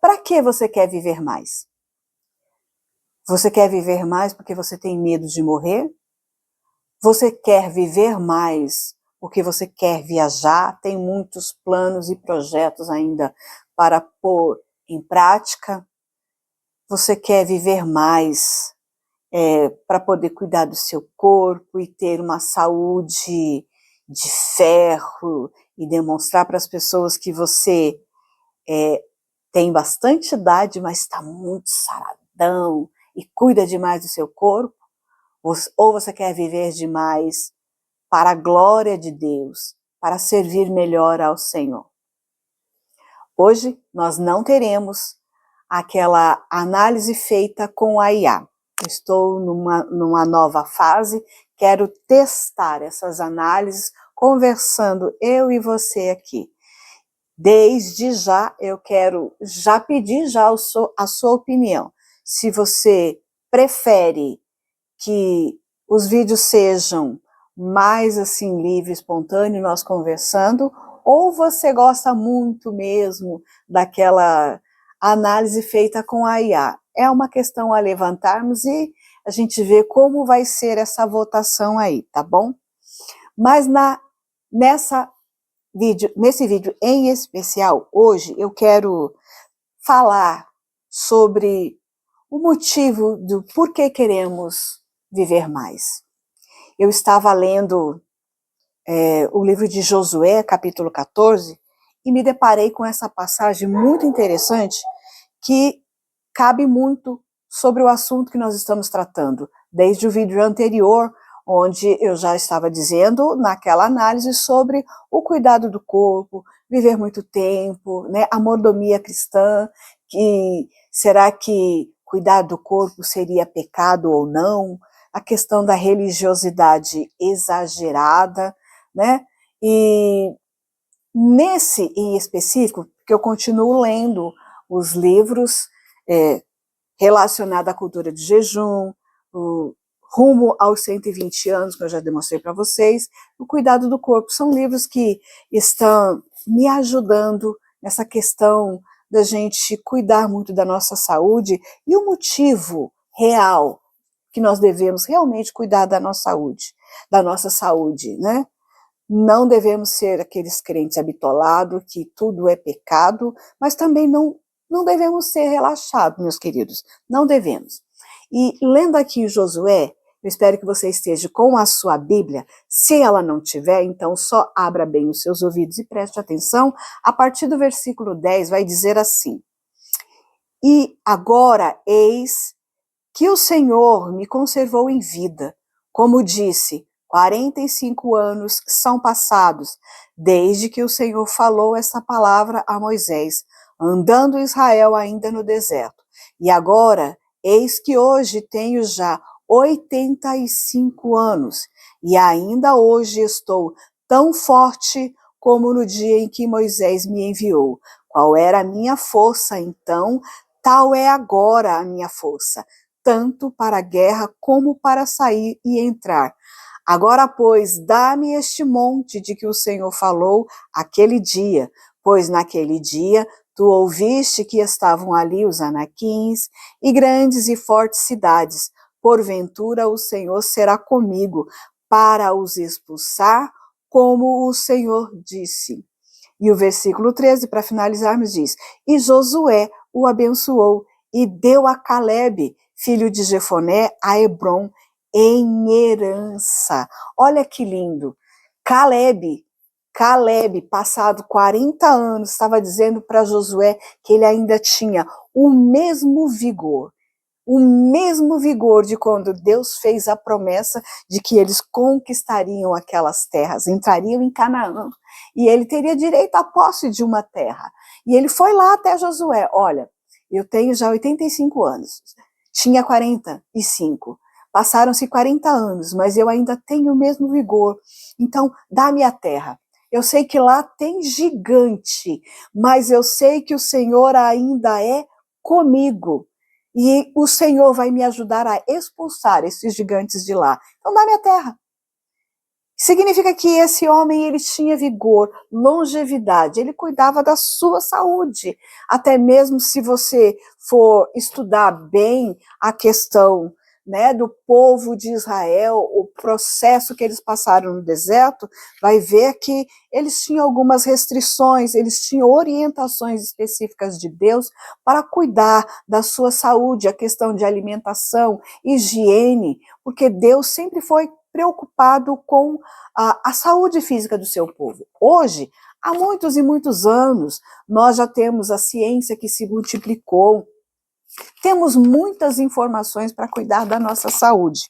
Para que você quer viver mais? Você quer viver mais porque você tem medo de morrer? Você quer viver mais porque você quer viajar? Tem muitos planos e projetos ainda para pôr em prática? Você quer viver mais para poder cuidar do seu corpo e ter uma saúde de ferro e demonstrar para as pessoas que você tem bastante idade, mas está muito saradão e cuida demais do seu corpo? Ou você quer viver demais para a glória de Deus, para servir melhor ao Senhor? Hoje nós não teremos aquela análise feita com a IA. Estou numa nova fase, quero testar essas análises, conversando eu e você aqui. Desde já, eu quero já pedir já a sua opinião. Se você prefere que os vídeos sejam mais assim, livre, espontâneo, nós conversando, ou você gosta muito mesmo daquela análise feita com a IA. É uma questão a levantarmos e a gente vê como vai ser essa votação aí, tá bom? Mas nesse vídeo em especial, hoje eu quero falar sobre o motivo do porquê queremos viver mais. Eu estava lendo o livro de Josué, capítulo 14, e me deparei com essa passagem muito interessante que cabe muito sobre o assunto que nós estamos tratando. Desde o vídeo anterior, onde eu já estava dizendo, naquela análise, sobre o cuidado do corpo, viver muito tempo, né, a mordomia cristã, que será que cuidar do corpo seria pecado ou não, a questão da religiosidade exagerada, né, e nesse em específico, que eu continuo lendo os livros relacionados à cultura de jejum, o Rumo aos 120 anos, que eu já demonstrei para vocês, o Cuidado do Corpo, são livros que estão me ajudando nessa questão da gente cuidar muito da nossa saúde e o motivo real que nós devemos realmente cuidar da nossa saúde, né? Não devemos ser aqueles crentes habitolados que tudo é pecado, mas também não devemos ser relaxados, meus queridos, não devemos. E lendo aqui Josué, eu espero que você esteja com a sua Bíblia. Se ela não tiver, então só abra bem os seus ouvidos e preste atenção. A partir do versículo 10 vai dizer assim: E agora eis que o Senhor me conservou em vida, como disse, 45 anos são passados, desde que o Senhor falou essa palavra a Moisés, andando Israel ainda no deserto. E agora, eis que hoje tenho já 85 anos, e ainda hoje estou tão forte como no dia em que Moisés me enviou. Qual era a minha força então, tal é agora a minha força, tanto para a guerra como para sair e entrar. Agora, pois, dá-me este monte de que o Senhor falou aquele dia, pois naquele dia tu ouviste que estavam ali os anaquins e grandes e fortes cidades. Porventura o Senhor será comigo para os expulsar, como o Senhor disse. E o versículo 13, para finalizarmos, diz: E Josué o abençoou e deu a Calebe, filho de Jefoné, a Hebrom, em herança. Olha que lindo. Calebe, passado 40 anos, estava dizendo para Josué que ele ainda tinha o mesmo vigor de quando Deus fez a promessa de que eles conquistariam aquelas terras, entrariam em Canaã, e ele teria direito à posse de uma terra. E ele foi lá até Josué: olha, eu tenho já 85 anos, tinha 45, passaram-se 40 anos, mas eu ainda tenho o mesmo vigor, então dá-me a terra. Eu sei que lá tem gigante, mas eu sei que o Senhor ainda é comigo. E o Senhor vai me ajudar a expulsar esses gigantes de lá. Então dá minha terra. Significa que esse homem, ele tinha vigor, longevidade, ele cuidava da sua saúde. Até mesmo se você for estudar bem a questão, né, do povo de Israel, o processo que eles passaram no deserto, vai ver que eles tinham algumas restrições, eles tinham orientações específicas de Deus para cuidar da sua saúde, a questão de alimentação, higiene, porque Deus sempre foi preocupado com a saúde física do seu povo. Hoje, há muitos e muitos anos, nós já temos a ciência que se multiplicou, temos muitas informações para cuidar da nossa saúde.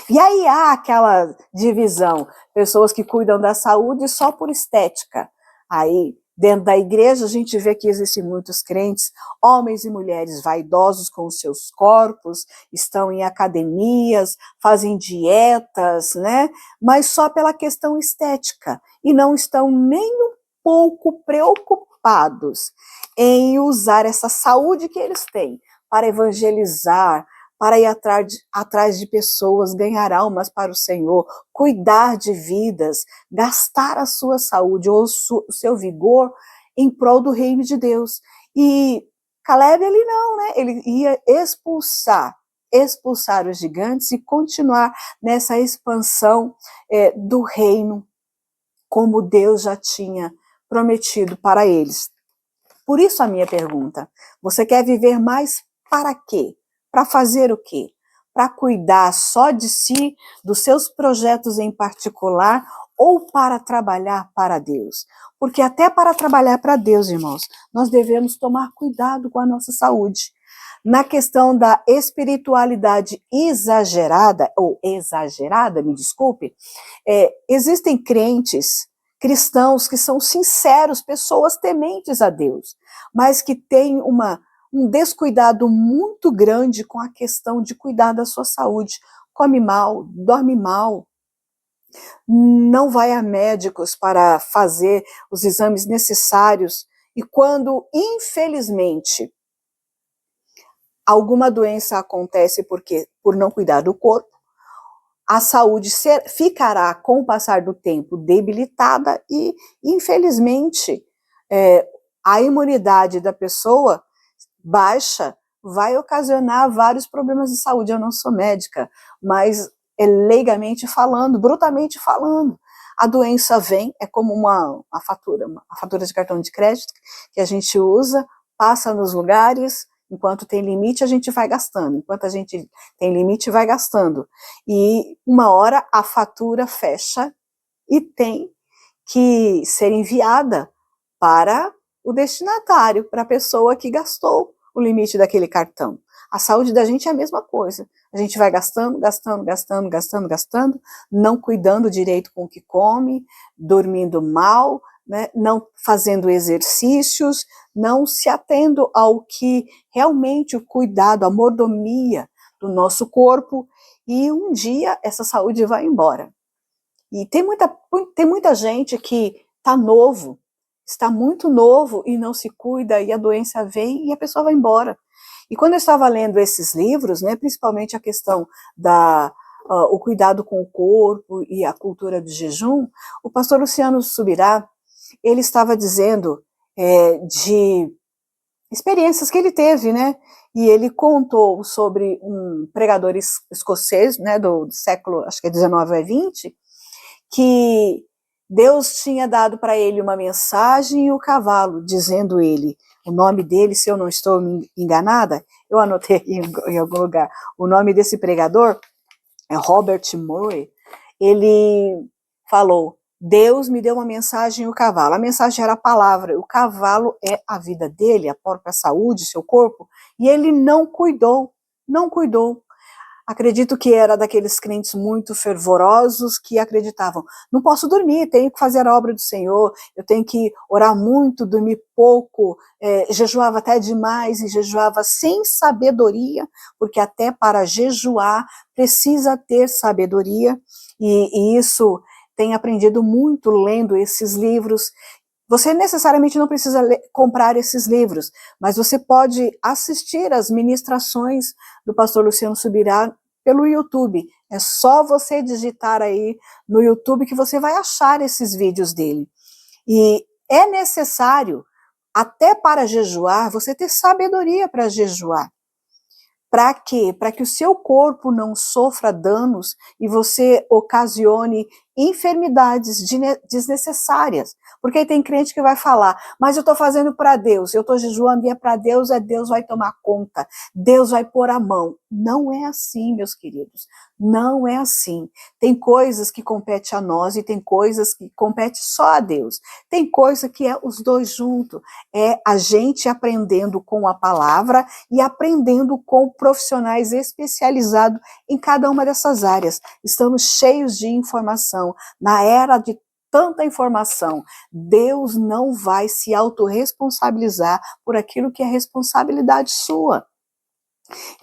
E aí há aquela divisão, pessoas que cuidam da saúde só por estética. Aí, dentro da igreja, a gente vê que existem muitos crentes, homens e mulheres vaidosos com os seus corpos, estão em academias, fazem dietas, né? Mas só pela questão estética, e não estão nem um pouco preocupados em usar essa saúde que eles têm para evangelizar, para ir atrás de pessoas, ganhar almas para o Senhor, cuidar de vidas, gastar a sua saúde ou o seu vigor em prol do reino de Deus. E Caleb, ele não, né? Ele ia expulsar os gigantes e continuar nessa expansão do reino, como Deus já tinha prometido para eles. Por isso a minha pergunta, você quer viver mais para quê? Para fazer o quê? Para cuidar só de si, dos seus projetos em particular, ou para trabalhar para Deus? Porque até para trabalhar para Deus, irmãos, nós devemos tomar cuidado com a nossa saúde. Na questão da espiritualidade exagerada, me desculpe, existem cristãos que são sinceros, pessoas tementes a Deus, mas que têm um descuidado muito grande com a questão de cuidar da sua saúde. Come mal, dorme mal, não vai a médicos para fazer os exames necessários, e quando, infelizmente, alguma doença acontece por não cuidar do corpo, a saúde ficará, com o passar do tempo, debilitada e, infelizmente, a imunidade da pessoa baixa vai ocasionar vários problemas de saúde. Eu não sou médica, mas leigamente falando, brutalmente falando, a doença vem, é como uma fatura de cartão de crédito que a gente usa, passa nos lugares. Enquanto tem limite, a gente vai gastando. Enquanto a gente tem limite, vai gastando. E uma hora a fatura fecha e tem que ser enviada para o destinatário, para a pessoa que gastou o limite daquele cartão. A saúde da gente é a mesma coisa. A gente vai gastando, não cuidando direito com o que come, dormindo mal, né, não fazendo exercícios, não se atendo ao que realmente o cuidado, a mordomia do nosso corpo, e um dia essa saúde vai embora. E tem muita gente que está muito novo e não se cuida, e a doença vem e a pessoa vai embora. E quando eu estava lendo esses livros, né, principalmente a questão o cuidado com o corpo e a cultura do jejum, o pastor Luciano Subirá, ele estava dizendo de experiências que ele teve, né? E ele contou sobre um pregador escocês, né, do século, acho que é 19 a 20, que Deus tinha dado para ele uma mensagem e o cavalo, dizendo ele, o nome dele, se eu não estou enganada, eu anotei aqui em algum lugar, o nome desse pregador é Robert Murray. Ele falou, Deus me deu uma mensagem e o cavalo. A mensagem era a palavra, o cavalo é a vida dele, a própria saúde, seu corpo, e ele não cuidou. Acredito que era daqueles crentes muito fervorosos que acreditavam, não posso dormir, tenho que fazer a obra do Senhor, eu tenho que orar muito, dormir pouco, jejuava até demais e jejuava sem sabedoria, porque até para jejuar precisa ter sabedoria, e isso tenho aprendido muito lendo esses livros. Você necessariamente não precisa comprar esses livros, mas você pode assistir às ministrações do pastor Luciano Subirá pelo YouTube. É só você digitar aí no YouTube que você vai achar esses vídeos dele. E é necessário, até para jejuar, você ter sabedoria para jejuar. Para quê? Para que o seu corpo não sofra danos e você ocasione enfermidades desnecessárias. Porque tem crente que vai falar, mas eu estou fazendo para Deus, eu estou jejuando e é para Deus, Deus vai tomar conta, Deus vai pôr a mão. Não é assim, meus queridos, não é assim. Tem coisas que competem a nós e tem coisas que competem só a Deus. Tem coisa que é os dois juntos, é a gente aprendendo com a palavra e aprendendo com profissionais especializados em cada uma dessas áreas. Estamos cheios de informação. Na era de tanta informação, Deus não vai se autorresponsabilizar por aquilo que é responsabilidade sua.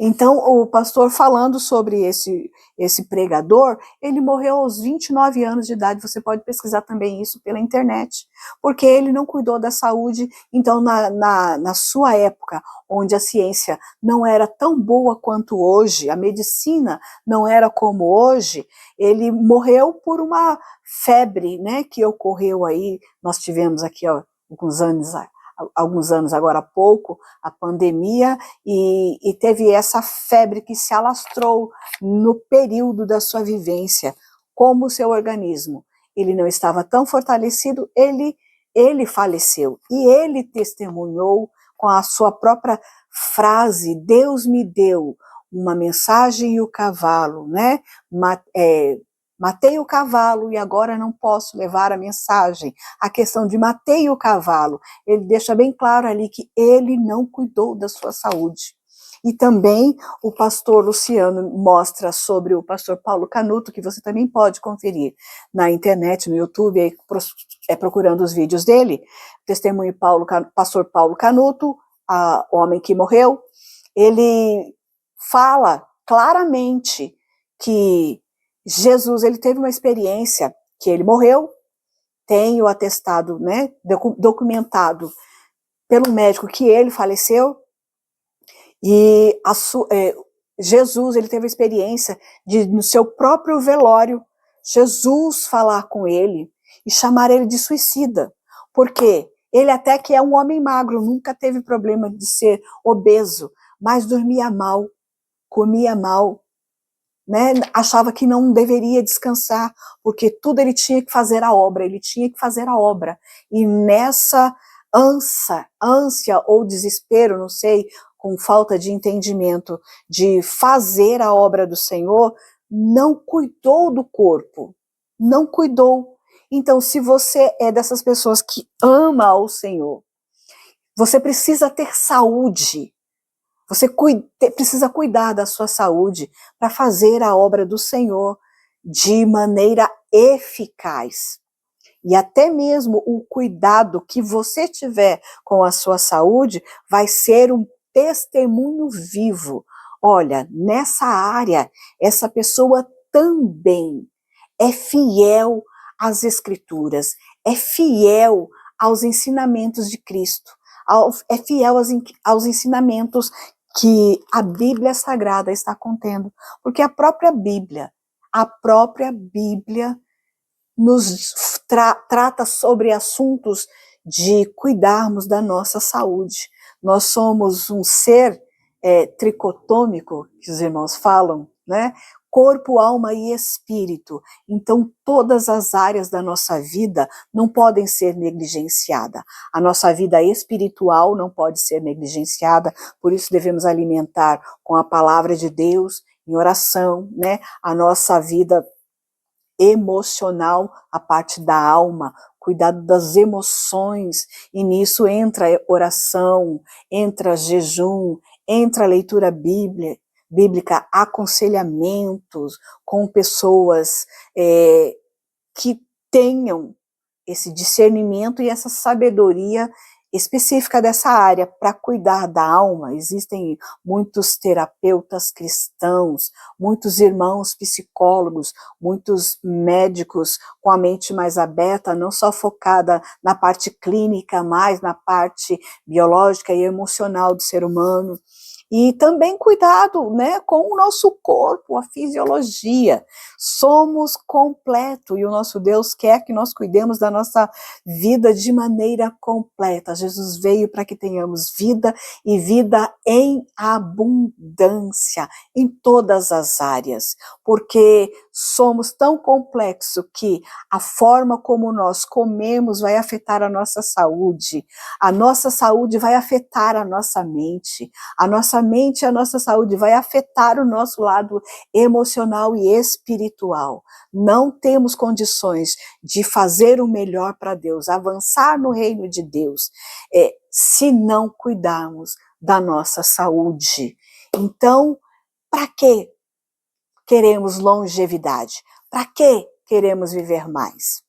Então, o pastor falando sobre esse pregador, ele morreu aos 29 anos de idade, você pode pesquisar também isso pela internet, porque ele não cuidou da saúde. Então, na sua época, onde a ciência não era tão boa quanto hoje, a medicina não era como hoje, ele morreu por uma febre, né, que ocorreu aí, nós tivemos aqui, ó, alguns anos agora há pouco, a pandemia, e teve essa febre que se alastrou no período da sua vivência. Como o seu organismo ele não estava tão fortalecido, ele faleceu. E ele testemunhou com a sua própria frase, Deus me deu uma mensagem e o cavalo, né? Matei o cavalo e agora não posso levar a mensagem. A questão de matei o cavalo, ele deixa bem claro ali que ele não cuidou da sua saúde. E também o pastor Luciano mostra sobre o pastor Paulo Canuto, que você também pode conferir na internet, no YouTube, aí, procurando os vídeos dele. Testemunho pastor Paulo Canuto, homem que morreu, ele fala claramente que Jesus, ele teve uma experiência que ele morreu, tem o atestado, né, documentado pelo médico que ele faleceu, e Jesus, ele teve a experiência de, no seu próprio velório, Jesus falar com ele e chamar ele de suicida, porque ele até que é um homem magro, nunca teve problema de ser obeso, mas dormia mal, comia mal, né? Achava que não deveria descansar, porque tudo ele tinha que fazer a obra, e nessa ânsia ou desespero, não sei, com falta de entendimento de fazer a obra do Senhor, não cuidou do corpo, não cuidou. Então, se você é dessas pessoas que ama o Senhor, você precisa ter saúde, você precisa cuidar da sua saúde para fazer a obra do Senhor de maneira eficaz. E até mesmo o cuidado que você tiver com a sua saúde vai ser um testemunho vivo. Olha, nessa área, essa pessoa também é fiel às Escrituras, é fiel aos ensinamentos de Cristo, é fiel aos ensinamentos que a Bíblia Sagrada está contendo, porque a própria Bíblia nos trata sobre assuntos de cuidarmos da nossa saúde. Nós somos um ser tricotômico, que os irmãos falam, né? Corpo, alma e espírito. Então, todas as áreas da nossa vida não podem ser negligenciadas. A nossa vida espiritual não pode ser negligenciada, por isso devemos alimentar com a palavra de Deus, em oração, né? A nossa vida emocional, a parte da alma, cuidado das emoções, e nisso entra oração, entra jejum, entra leitura bíblica, aconselhamentos com pessoas que tenham esse discernimento e essa sabedoria específica dessa área para cuidar da alma. Existem muitos terapeutas cristãos, muitos irmãos psicólogos, muitos médicos com a mente mais aberta, não só focada na parte clínica, mas na parte biológica e emocional do ser humano. E também cuidado, né, com o nosso corpo, a fisiologia. Somos completo e o nosso Deus quer que nós cuidemos da nossa vida de maneira completa. Jesus veio para que tenhamos vida e vida em abundância, em todas as áreas, porque somos tão complexos que a forma como nós comemos vai afetar a nossa saúde vai afetar a nossa mente e a nossa saúde vai afetar o nosso lado emocional e espiritual. Não temos condições de fazer o melhor para Deus, avançar no reino de Deus, se não cuidarmos da nossa saúde. Então, para que queremos longevidade? Para que queremos viver mais?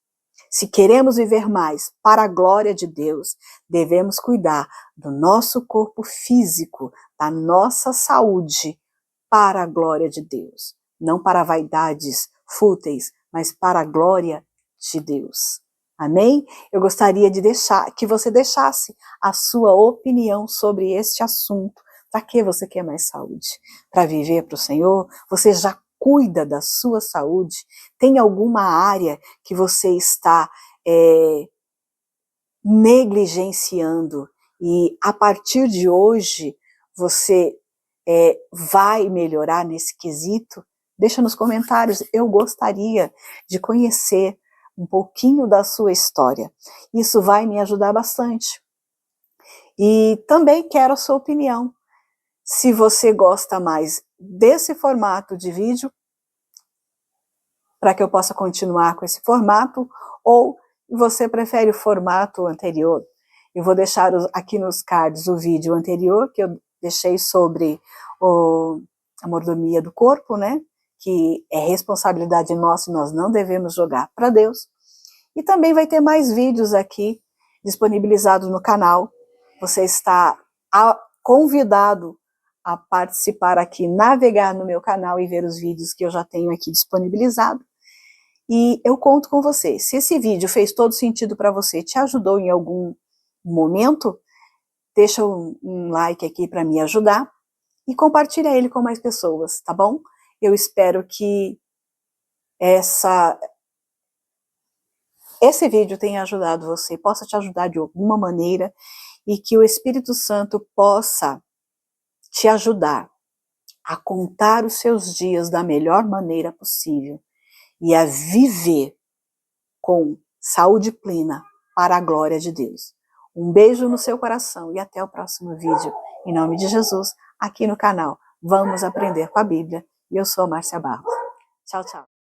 Se queremos viver mais para a glória de Deus, devemos cuidar do nosso corpo físico, da nossa saúde, para a glória de Deus. Não para vaidades fúteis, mas para a glória de Deus. Amém? Eu gostaria de que você deixasse a sua opinião sobre este assunto. Para que você quer mais saúde? Para viver para o Senhor? Você já cuida da sua saúde? Tem alguma área que você está negligenciando e a partir de hoje você vai melhorar nesse quesito? Deixa nos comentários, eu gostaria de conhecer um pouquinho da sua história. Isso vai me ajudar bastante. E também quero a sua opinião. Se você gosta mais desse formato de vídeo, para que eu possa continuar com esse formato, ou você prefere o formato anterior. Eu vou deixar aqui nos cards o vídeo anterior, que eu deixei sobre a mordomia do corpo, né? Que é responsabilidade nossa e nós não devemos jogar para Deus. E também vai ter mais vídeos aqui disponibilizados no canal. Você está convidado a participar aqui, navegar no meu canal e ver os vídeos que eu já tenho aqui disponibilizado. E eu conto com você. Se esse vídeo fez todo sentido para você, te ajudou em algum momento, deixa um like aqui para me ajudar e compartilha ele com mais pessoas, tá bom? Eu espero que esse vídeo tenha ajudado você, possa te ajudar de alguma maneira e que o Espírito Santo possa te ajudar a contar os seus dias da melhor maneira possível e a viver com saúde plena para a glória de Deus. Um beijo no seu coração e até o próximo vídeo. Em nome de Jesus, aqui no canal Vamos Aprender com a Bíblia. E eu sou a Márcia Barros. Tchau, tchau.